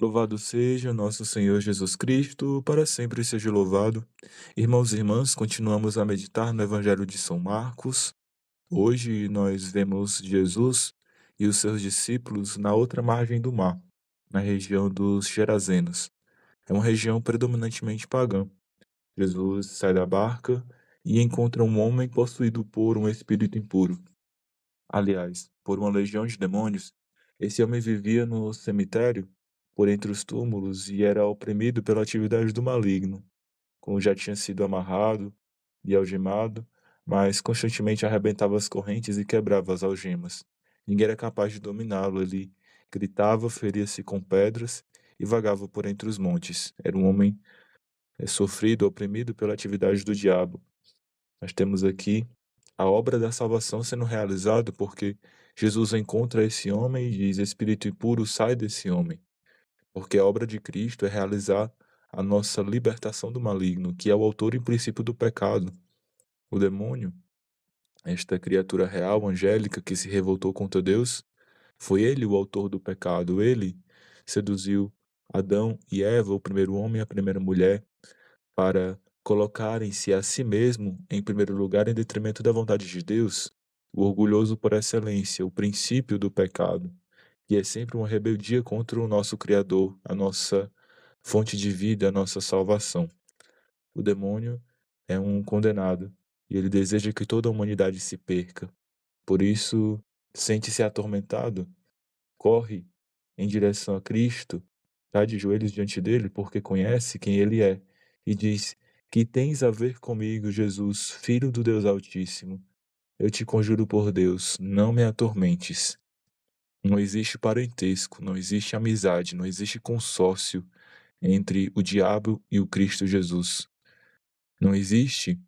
Louvado seja nosso Senhor Jesus Cristo, para sempre seja louvado. Irmãos e irmãs, continuamos a meditar no Evangelho de São Marcos. Hoje nós vemos Jesus e os seus discípulos na outra margem do mar, na região dos Gerazenos. É uma região predominantemente pagã. Jesus sai da barca e encontra um homem possuído por um espírito impuro. Aliás, por uma legião de demônios, esse homem vivia no cemitério, por entre os túmulos, e era oprimido pela atividade do maligno, como já tinha sido amarrado e algemado, mas constantemente arrebentava as correntes e quebrava as algemas. Ninguém era capaz de dominá-lo, ele gritava, feria-se com pedras e vagava por entre os montes. Era um homem sofrido, oprimido pela atividade do diabo. Nós temos aqui a obra da salvação sendo realizada porque Jesus encontra esse homem e diz: Espírito impuro, sai desse homem. Porque a obra de Cristo é realizar a nossa libertação do maligno, que é o autor e princípio do pecado. O demônio, esta criatura real, angélica, que se revoltou contra Deus, foi ele o autor do pecado. Ele seduziu Adão e Eva, o primeiro homem e a primeira mulher, para colocarem-se a si mesmo em primeiro lugar em detrimento da vontade de Deus, o orgulhoso por excelência, o princípio do pecado, que é sempre uma rebeldia contra o nosso Criador, a nossa fonte de vida, a nossa salvação. O demônio é um condenado e ele deseja que toda a humanidade se perca. Por isso, sente-se atormentado, corre em direção a Cristo, cai de joelhos diante dele, porque conhece quem ele é, e diz: Que tens a ver comigo, Jesus, Filho do Deus Altíssimo? Eu te conjuro por Deus, não me atormentes. Não existe parentesco, não existe amizade, não existe consórcio entre o diabo e o Cristo Jesus. Não existe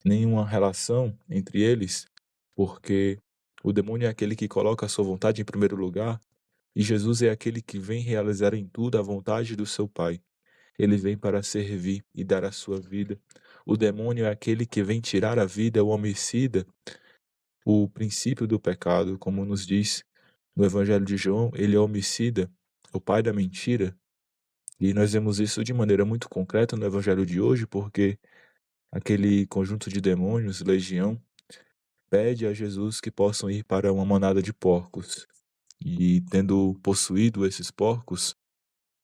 nenhuma relação entre eles, porque o demônio é aquele que coloca a sua vontade em primeiro lugar e Jesus é aquele que vem realizar em tudo a vontade do seu Pai. Ele vem para servir e dar a sua vida. O demônio é aquele que vem tirar a vida, o homicida, o princípio do pecado, como nos diz no Evangelho de João, ele é homicida, o pai da mentira. E nós vemos isso de maneira muito concreta no Evangelho de hoje, porque aquele conjunto de demônios, legião, pede a Jesus que possam ir para uma manada de porcos. E tendo possuído esses porcos,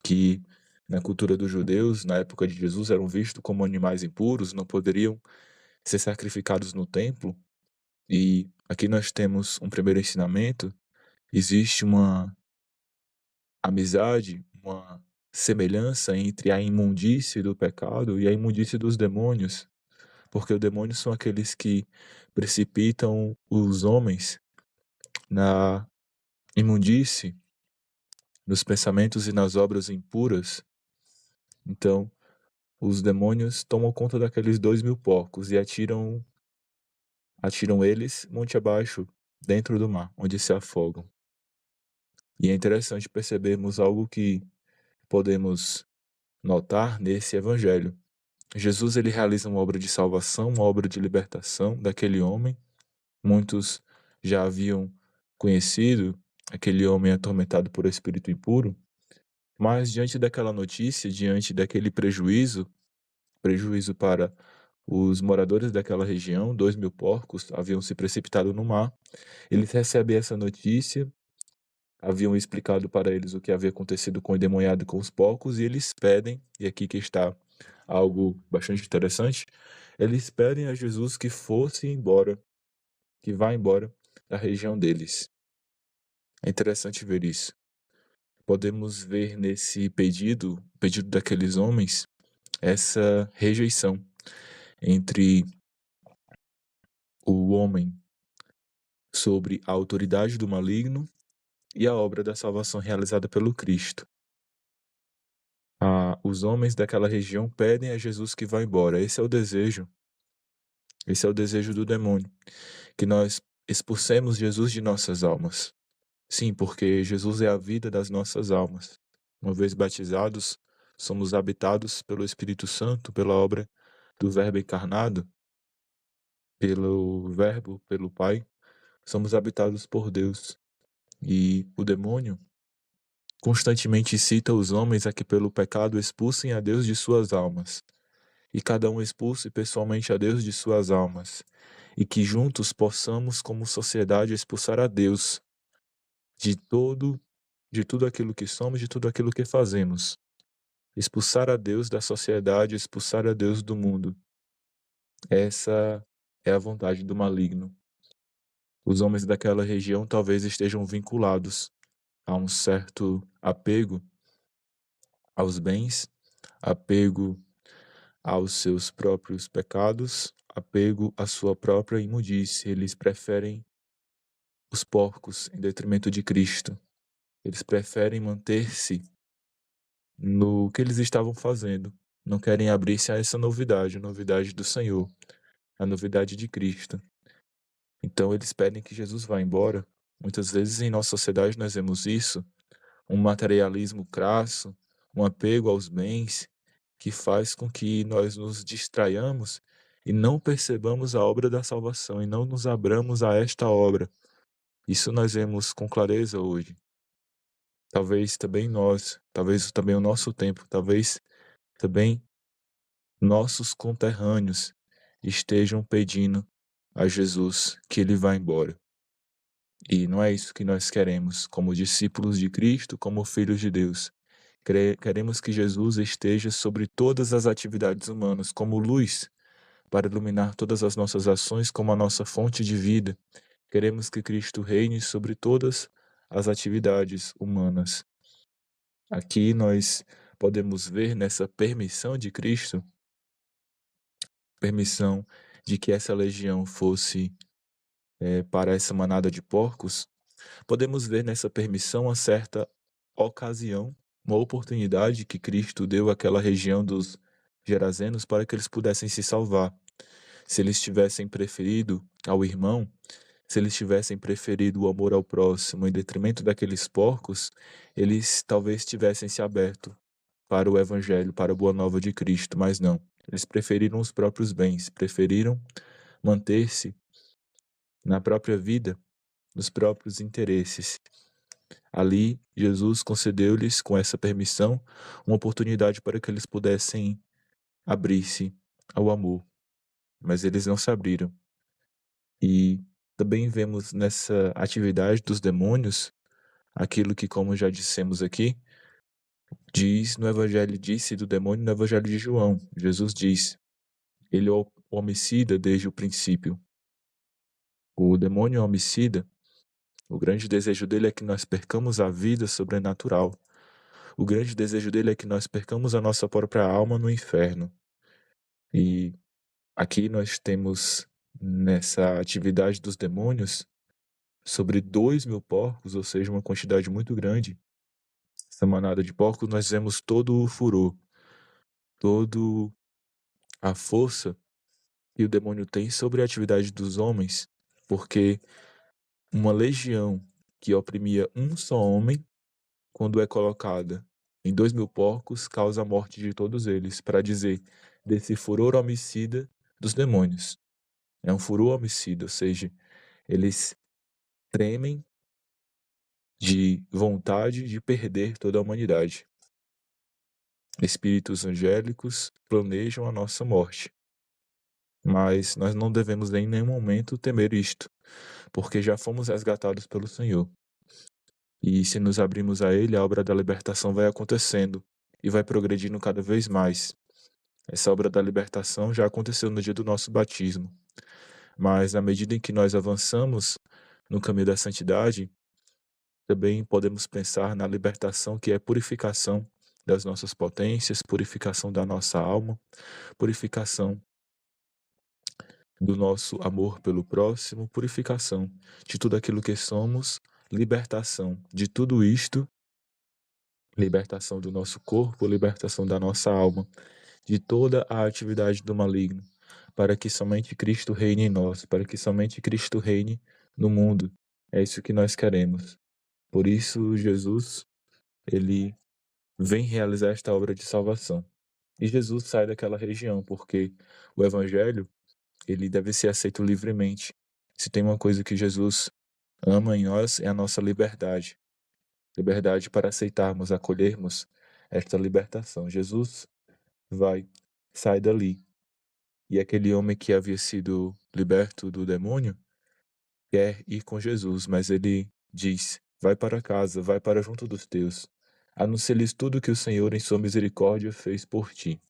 que na cultura dos judeus, na época de Jesus, eram vistos como animais impuros, não poderiam ser sacrificados no templo. E aqui nós temos um primeiro ensinamento: existe uma amizade, uma semelhança entre a imundície do pecado e a imundície dos demônios, porque os demônios são aqueles que precipitam os homens na imundície, nos pensamentos e nas obras impuras. Então, os demônios tomam conta daqueles 2.000 porcos e atiram eles monte abaixo, dentro do mar, onde se afogam. E é interessante percebermos algo que podemos notar nesse evangelho. Jesus ele realiza uma obra de salvação, uma obra de libertação daquele homem. Muitos já haviam conhecido aquele homem atormentado por espírito impuro, mas diante daquela notícia, diante daquele prejuízo para os moradores daquela região, 2.000 porcos haviam se precipitado no mar. Eles recebem essa notícia, haviam explicado para eles o que havia acontecido com o endemoniado e com os porcos, e eles pedem, e aqui que está algo bastante interessante, eles pedem a Jesus que fosse embora, que vá embora da região deles. É interessante ver isso. Podemos ver nesse pedido daqueles homens, essa rejeição entre o homem sobre a autoridade do maligno e a obra da salvação realizada pelo Cristo. Os homens daquela região pedem a Jesus que vá embora. Esse é o desejo do demônio, que nós expulsemos Jesus de nossas almas. Sim, porque Jesus é a vida das nossas almas. Uma vez batizados, somos habitados pelo Espírito Santo, pela obra do Verbo encarnado, pelo Verbo, pelo Pai. Somos habitados por Deus. E o demônio, constantemente incita os homens a que pelo pecado expulsem a Deus de suas almas, e cada um expulse pessoalmente a Deus de suas almas, e que juntos possamos, como sociedade, expulsar a Deus de tudo aquilo que somos, de tudo aquilo que fazemos. Expulsar a Deus da sociedade, expulsar a Deus do mundo. Essa é a vontade do maligno. Os homens daquela região talvez estejam vinculados a um certo apego aos bens, apego aos seus próprios pecados, apego à sua própria imundície. Eles preferem os porcos em detrimento de Cristo. Eles preferem manter-se no que eles estavam fazendo. Não querem abrir-se a essa novidade, a novidade do Senhor, a novidade de Cristo. Então eles pedem que Jesus vá embora. Muitas vezes em nossa sociedade nós vemos isso, um materialismo crasso, um apego aos bens, que faz com que nós nos distraiamos e não percebamos a obra da salvação e não nos abramos a esta obra. Isso nós vemos com clareza hoje. Talvez também nós, talvez também o nosso tempo, talvez também nossos conterrâneos estejam pedindo a Jesus que ele vá embora. E não é isso que nós queremos, como discípulos de Cristo, como filhos de Deus. Queremos que Jesus esteja sobre todas as atividades humanas, como luz, para iluminar todas as nossas ações, como a nossa fonte de vida. Queremos que Cristo reine sobre todas as atividades humanas. Aqui nós podemos ver nessa permissão de Cristo, permissão de que essa legião fosse para essa manada de porcos, podemos ver nessa permissão uma certa ocasião, uma oportunidade que Cristo deu àquela região dos Gerazenos para que eles pudessem se salvar. Se eles tivessem preferido ao irmão, se eles tivessem preferido o amor ao próximo em detrimento daqueles porcos, eles talvez tivessem se aberto para o Evangelho, para a Boa Nova de Cristo, mas não. Eles preferiram os próprios bens, preferiram manter-se na própria vida, nos próprios interesses. Ali, Jesus concedeu-lhes, com essa permissão, uma oportunidade para que eles pudessem abrir-se ao amor, mas eles não se abriram. E também vemos nessa atividade dos demônios aquilo que, como já dissemos aqui, diz no Evangelho, disse do demônio no Evangelho de João. Jesus diz, ele é o homicida desde o princípio. O demônio é homicida. O grande desejo dele é que nós percamos a vida sobrenatural. O grande desejo dele é que nós percamos a nossa própria alma no inferno. E aqui nós temos, nessa atividade dos demônios, sobre 2.000 porcos, ou seja, uma quantidade muito grande. Essa manada de porcos, nós vemos todo o furor, toda a força que o demônio tem sobre a atividade dos homens, porque uma legião que oprimia um só homem, quando é colocada em 2.000 porcos, causa a morte de todos eles, para dizer desse furor homicida dos demônios. É um furor homicida, ou seja, eles tremem de vontade de perder toda a humanidade. Espíritos angélicos planejam a nossa morte, mas nós não devemos em nenhum momento temer isto, porque já fomos resgatados pelo Senhor. E se nos abrimos a Ele, a obra da libertação vai acontecendo e vai progredindo cada vez mais. Essa obra da libertação já aconteceu no dia do nosso batismo, mas na medida em que nós avançamos no caminho da santidade, também podemos pensar na libertação, que é purificação das nossas potências, purificação da nossa alma, purificação do nosso amor pelo próximo, purificação de tudo aquilo que somos, libertação de tudo isto, libertação do nosso corpo, libertação da nossa alma, de toda a atividade do maligno, para que somente Cristo reine em nós, para que somente Cristo reine no mundo. É isso que nós queremos. Por isso, Jesus, ele vem realizar esta obra de salvação. E Jesus sai daquela região, porque o Evangelho, ele deve ser aceito livremente. Se tem uma coisa que Jesus ama em nós, é a nossa liberdade. liberdade para aceitarmos, acolhermos esta libertação. Jesus sai dali, e aquele homem que havia sido liberto do demônio quer ir com Jesus, mas ele diz: vai para casa, vai para junto dos teus. Anuncia-lhes tudo que o Senhor, em sua misericórdia, fez por ti.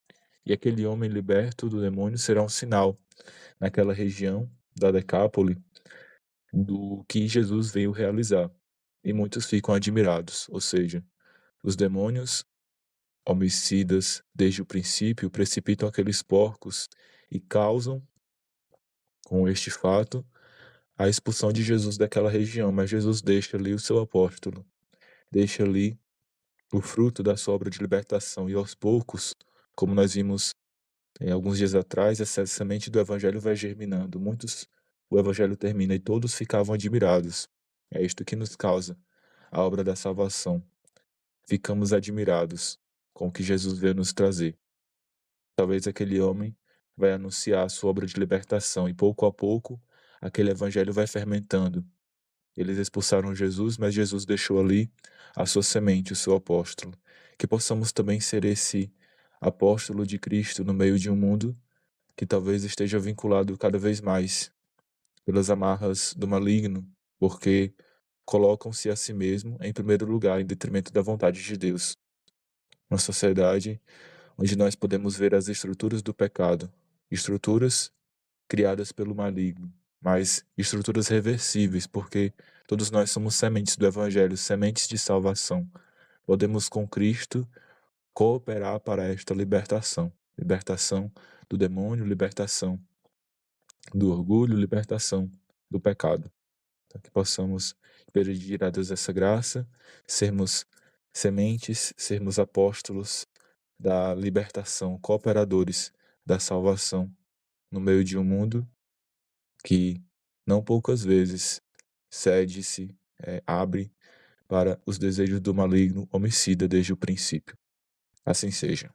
E aquele homem liberto do demônio será um sinal naquela região da Decápole do que Jesus veio realizar. E muitos ficam admirados, ou seja, os demônios homicidas desde o princípio precipitam aqueles porcos e causam, com este fato, a expulsão de Jesus daquela região, mas Jesus deixa ali o seu apóstolo, deixa ali o fruto da sua obra de libertação, e aos poucos, como nós vimos alguns dias atrás, essa semente do evangelho vai germinando. O evangelho termina e todos ficavam admirados. É isto que nos causa a obra da salvação. Ficamos admirados com o que Jesus veio nos trazer. Talvez aquele homem vai anunciar a sua obra de libertação e pouco a pouco aquele evangelho vai fermentando. Eles expulsaram Jesus, mas Jesus deixou ali a sua semente, o seu apóstolo. Que possamos também ser esse apóstolo de Cristo no meio de um mundo que talvez esteja vinculado cada vez mais pelas amarras do maligno, porque colocam-se a si mesmo em primeiro lugar, em detrimento da vontade de Deus. Uma sociedade onde nós podemos ver as estruturas do pecado, estruturas criadas pelo maligno, mas estruturas reversíveis, porque todos nós somos sementes do Evangelho, sementes de salvação. Podemos com Cristo cooperar para esta libertação, libertação do demônio, libertação do orgulho, libertação do pecado. Então, que possamos pedir a Deus essa graça, sermos sementes, sermos apóstolos da libertação, cooperadores da salvação no meio de um mundo que não poucas vezes cede-se, abre para os desejos do maligno homicida desde o princípio. Assim seja.